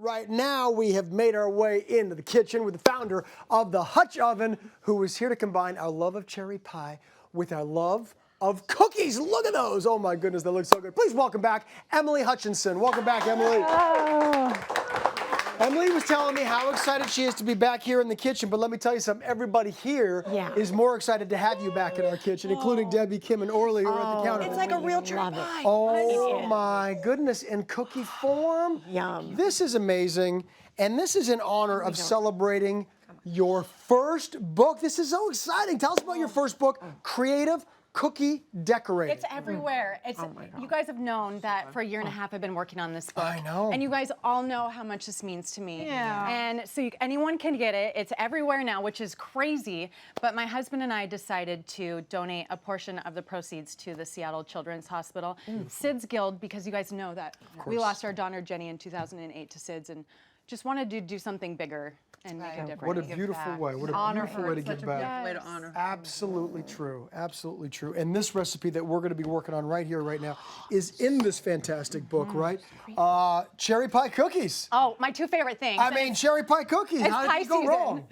right now we have made our way into the kitchen with the founder of the Hutch Oven, who is here to combine our love of cherry pie with our love of cookies. Look at those. Oh my goodness, they look so good. Please welcome back Emily Hutchinson. Welcome back, Emily. Emily was telling me how excited she is to be back here in the kitchen, but let me tell you something. Everybody here is more excited to have you back in our kitchen, including Debbie, Kim, and Orly who are at the counter. It's like a real cherry pie. Oh my goodness, in cookie form? Yum. This is amazing, and this is in honor of celebrating your first book. This is so exciting. Tell us about your first book, Creative Cookie Decorating. It's everywhere. It's you guys have known that for a year and a half I've been working on this book. I know. And you guys all know how much this means to me. Yeah. And so anyone can get it. It's everywhere now, which is crazy. But my husband and I decided to donate a portion of the proceeds to the Seattle Children's Hospital. SIDS Guild, because you guys know that we lost our daughter Jenny in 2008 to SIDS and just wanted to do something bigger and make a difference. What a beautiful way. What a beautiful way to give back. Way to honor her. Absolutely true. Absolutely true. And this recipe that we're going to be working on right here, right now, is in this fantastic book, right? Cherry pie cookies. Oh, my two favorite things. I mean, cherry pie cookies. It's How pie did you go wrong?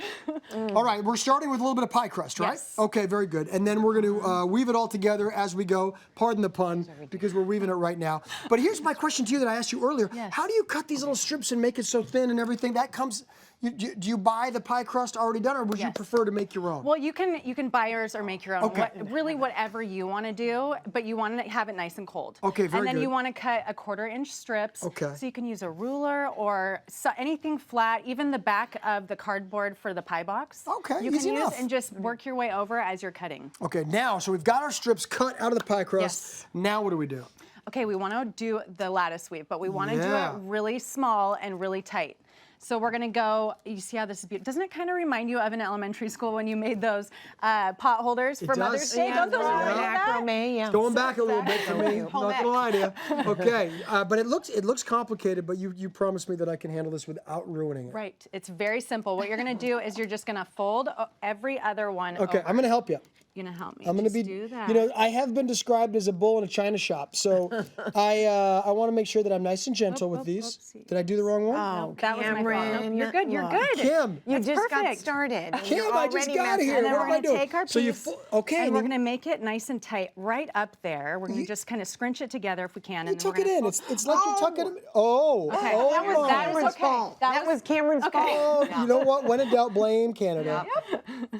All right, we're starting with a little bit of pie crust, right? Yes. Okay, very good. And then we're going to weave it all together as we go. Pardon the pun, because we're weaving it right now. But here's my question to you that I asked you earlier. Yes. How do you cut these little strips and make it so thin and everything? That comes. Do you buy the pie crust already done, or would you prefer to make your own? Well, you can buy yours or make your own. Okay. Really, whatever you want to do, but you want to have it nice and cold. Okay, very And then good. you want to cut a 1/4-inch strips. Okay. So you can use a ruler or anything flat, even the back of the cardboard for the pie box. Okay, You easy can enough. use and just work your way over as you're cutting. Okay, now, so we've got our strips cut out of the pie crust. Yes. Now what do we do? Okay, we want to do the lattice weave, but we want to do Yeah. it really small and really tight. So we're gonna go, you see how this is beautiful. Doesn't it kind of remind you of an elementary school when you made those pot holders for does. Mother's Day? Yeah, Don't those yeah. remind you of that? Macrame, yeah. Going back a little bit for me, not Pull back. gonna lie to you. Okay, but it looks complicated, but you promised me that I can handle this without ruining it. Right, it's very simple. What you're gonna do is you're just gonna fold every other one Okay, over. I'm gonna help you. You're gonna help me. I'm gonna Just be, do that. you know, I have been described as a bull in a china shop, so I want to make sure that I'm nice and gentle with these. oopsie. Did I do the wrong one? Oh, that was my fault. Nope, Cameron, you're good, you're look. good. Kim, You That's just got perfect. started. Kim, I just got here. And then What we're am I gonna doing? take our So you piece, okay? and we're then gonna make it nice and tight right up there. We're gonna just kind of scrunch it together if we can. you and then tuck we're it gonna in. fold- It's like you tuck it in. Oh, Okay, oh that was- my. that is Cameron's okay. fault. That That was- was Cameron's okay. fault. Oh, you know what? When in doubt, blame Canada.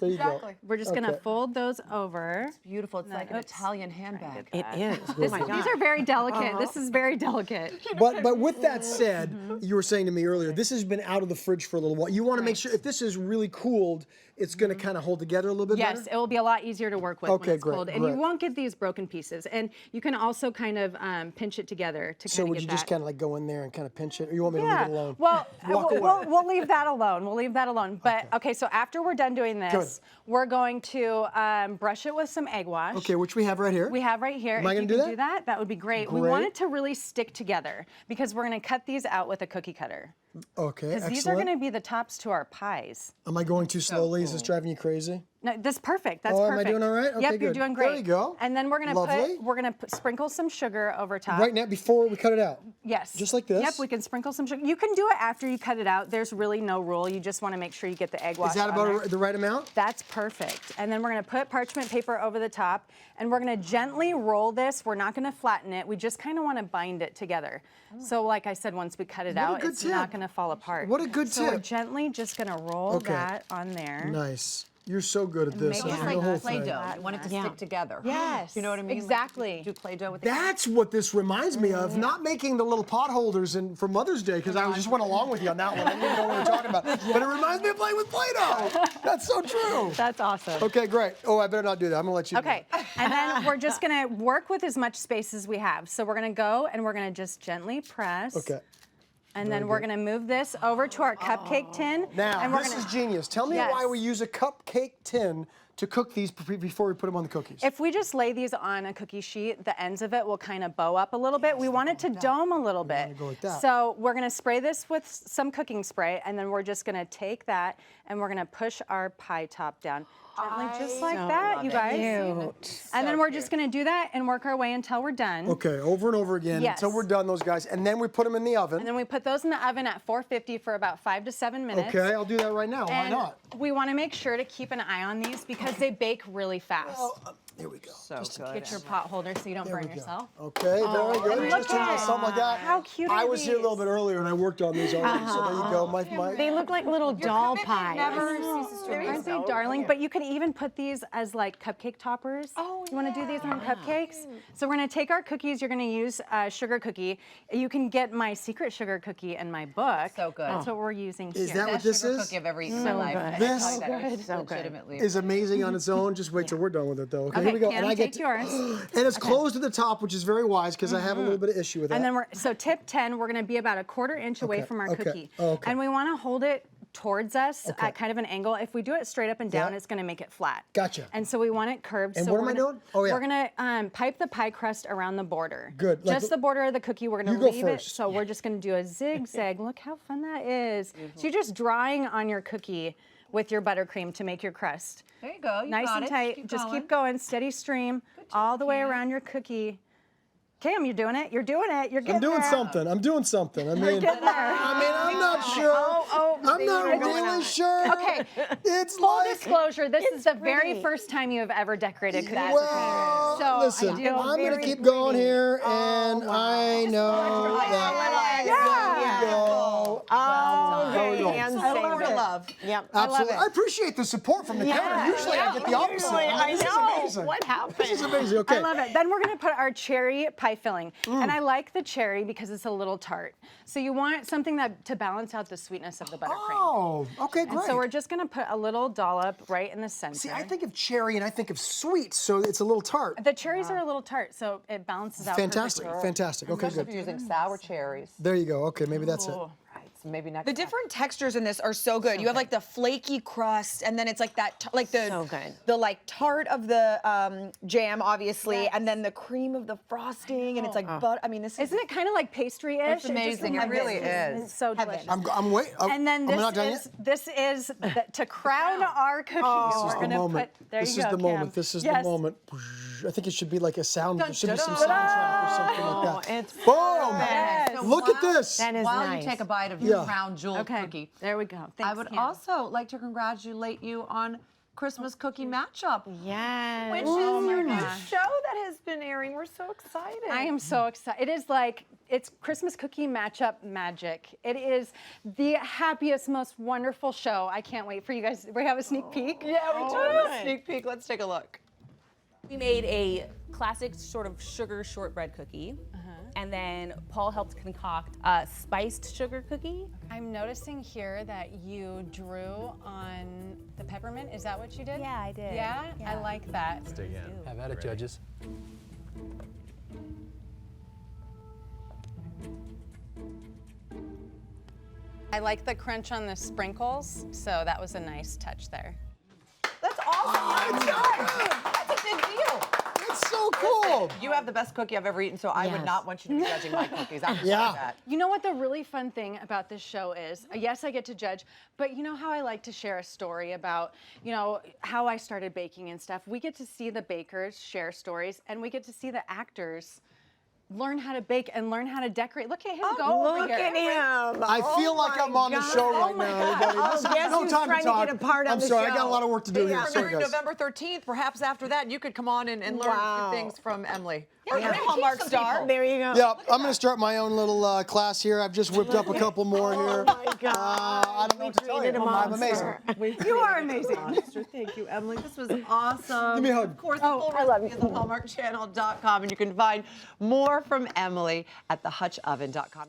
There you go. We're just gonna Okay. fold those over. Beautiful. It's like an oops. Italian handbag. It is. This, Oh my these God. are very delicate. This is very delicate. But with that said, you were saying to me earlier, this has been out of the fridge for a little while. You want to make sure if this is really cooled, it's going to kind of hold together a little bit Yes, better? it will be a lot easier to work with Okay, when it's great, cold. And great. you won't get these broken pieces. And you can also kind of pinch it together to So kind of would get you that. just kind of like go in there and kind of pinch it, or you want me to Yeah. leave it alone? Well, Walk away. we'll leave that alone. We'll leave that alone. But okay, so after we're done doing this, we're going to brush it with some egg wash. Okay, which we have right here. We have right here. Am I If gonna you do can that? do that, that would be great. We Great. want it to really stick together because we're going to cut these out with a cookie cutter. Okay, Because excellent. these are going to be the tops to our pies. Am I going too slowly? Is this driving you crazy? No, that's perfect. That's Oh, am I perfect. doing all right? Okay, yep, good. you're doing great. There you go. And then we're gonna Lovely. sprinkle some sugar over top. Right now, before we cut it out. Yes. Just like this? Yep, we can sprinkle some sugar. You can do it after you cut it out. There's really no rule. You just want to make sure you get the egg wash Is that on there. about the right amount? That's perfect. And then we're gonna put parchment paper over the top, and we're gonna gently roll this. We're not gonna flatten it. We just kind of want to bind it together. So like I said, once we cut it What a out, good it's not tip. gonna fall apart. What a good So we're tip. gently just gonna roll Okay. that on there. Nice. You're so good at this. make it I It's know like the whole like thing. Play-Doh. You want it to stick together. Yes. You know what I mean? Exactly. Like you do Play-Doh with the That's what this reminds me of. Not making the little pot holders for Mother's Day, because I just went along with you on that one. I didn't even know what we were talking about. But it reminds me of playing with Play-Doh. That's so true. That's awesome. Okay, great. Oh, I better not do that. I'm gonna let you. do Okay, and then we're just gonna work with as much space as we have. So we're gonna go and we're gonna just gently press. it. Okay. And then we're gonna move this over to our cupcake tin. Now, and we're this gonna, is genius. Tell me Yes. why we use a cupcake tin to cook these before we put them on the cookies. If we just lay these on a cookie sheet, the ends of it will kind of bow up a little bit. We want it to dome a little bit. go like that. So we're gonna spray this with some cooking spray, and then we're just gonna take that and we're gonna push our pie top down. Gently, just like that, you guys. Cute. And then we're just gonna do that and work our way until we're done. Okay, over and over again Yes. until we're done, those guys. And then we put them in the oven. And then we put those in the oven at 450 for about 5 to 7 minutes. Okay, I'll do that right now. Why And not? we want to make sure to keep an eye on these because they bake really fast. Here we go. So good. Get your pot holder so you don't There burn we go. yourself. Okay, very good. and Just look a little at something like that. how cute I are was here a little these? bit earlier and I worked on these already. So there you go. They look like little doll pies. Never ceases to amaze Aren't they me. darling? But you could even put these as like cupcake toppers. Oh, You want to do these on cupcakes? So we're going to take our cookies. You're going to use sugar cookie. You can get my secret sugar cookie in my book. So good. That's what we're using here. Is that what Best this sugar is? cookie I've ever eaten in my life. This I tell you that, So good. legitimately. Is amazing on its own. Just wait till we're done with it, though. Okay, here we go. Pam, and I take get yours. and it's closed at the top, which is very wise because I have a little bit of issue with that. And then so tip 10, we're going to be about a 1/4 inch away Okay, from our okay. cookie. Oh, okay. And we want to hold it towards us Okay. at kind of an angle. If we do it straight up and down, Yeah. it's going to make it flat. Gotcha. And so we want it curved. And so what we're am I gonna- doing? Oh, yeah. We're going to pipe the pie crust around the border. Good, like- Just the border of the cookie. We're going You to go leave first. it. So we're just going to do a zigzag. Look how fun that is. So you're just drawing on your cookie with your buttercream to make your crust. There you go. You Nice got and it. tight. Just keep going. Steady stream all the way around your cookie. Cam, you're doing it. You're doing it. You're getting I'm doing there. something. I'm doing something. I mean, getting there. I'm not sure. I'm not really sure. Okay. It's Full like. disclosure, this is the very pretty. first time you have ever decorated cookies with me. Well, So listen, I do I'm going to very keep going pretty. here, and I know that. There we go. Oh, There we go. hand More to saver. love. Yep. Absolutely. I appreciate the support from the camera. Usually I get the opposite. Usually, I This is know. amazing. What happened? This is amazing. Okay. I love it. Then we're going to put our cherry pie filling. And I like the cherry because it's a little tart. So you want something that to balance out the sweetness of the buttercream. Oh, okay, And great. so we're just going to put a little dollop right in the center. See, I think of cherry and I think of sweet, so it's a little tart. the cherries are a little tart, so it balances out Fantastic, perfectly. fantastic. Okay, Especially if good. you're using sour cherries. There you go. Okay, maybe that's it. Oh. Right. So maybe next The time. different textures in this are so good. You have like the flaky crust, and then it's like that, like the So good. the like tart of the jam, obviously, and then the cream of the frosting, and it's like butter. I mean, this is Isn't it kind of like pastry-ish? It's amazing. It really is. It's so delicious. I'm waiting. And then I'm not done this is to crown our cookies. We're the gonna moment. put there This you is go, the Cam. moment. This is Yes. the moment. I think it should be like a sound. There should be some dun, soundtrack or something like that. It's Boom! Yes. Look at this. That is While nice. you take a bite of Yeah. your crown jewel Okay, cookie, there we go. Thanks, I would Cam. also like to congratulate you on Christmas cookie matchup, Yes. which Oh is my your new gosh. show that has been airing. We're so excited. I am so excited. It is like, it's Christmas cookie matchup magic. It is the happiest, most wonderful show. I can't wait for you guys. We have a sneak peek. Yeah, we took a sneak peek. Let's take a look. We made a classic sort of sugar shortbread cookie, and then Paul helped concoct a spiced sugar cookie. I'm noticing here that you drew on the peppermint. Is that what you did? Yeah, I did. Yeah? I Yeah. like that. Have at it, judges. I like the crunch on the sprinkles, so that was a nice touch there. That's awesome. That's a big deal. It's so cool. You have the best cookie I've ever eaten, so I would Yes. not want you to be judging my cookies. I'm just Yeah. like that. You know what the really fun thing about this show is? Yes, I get to judge, but you know how I like to share a story about, you know, how I started baking and stuff. We get to see the bakers share stories, and we get to see the actors learn how to bake and learn how to decorate. Look at him go over Look here. at him. I feel like I'm on the show right now, everybody. Listen, guess no who's time trying to to talk. get a part on I'm the sorry, I got a show? lot of work to do here. Yeah, Sorry, premiering guys. November 13th. Perhaps after that, you could come on and learn a Wow. few things from Emily. Or you're a Hallmark star. There you go. Yeah, I'm going to start my own little class here. I've just whipped up a couple more here. Oh my God. I don't know what to tell you. created a I'm amazing. monster. You are amazing. Monster. Thank you, Emily. This was awesome. Give me a hug. Of course, the full recipe is at hallmarkchannel.com, and you can find more from Emily at thehutchoven.com.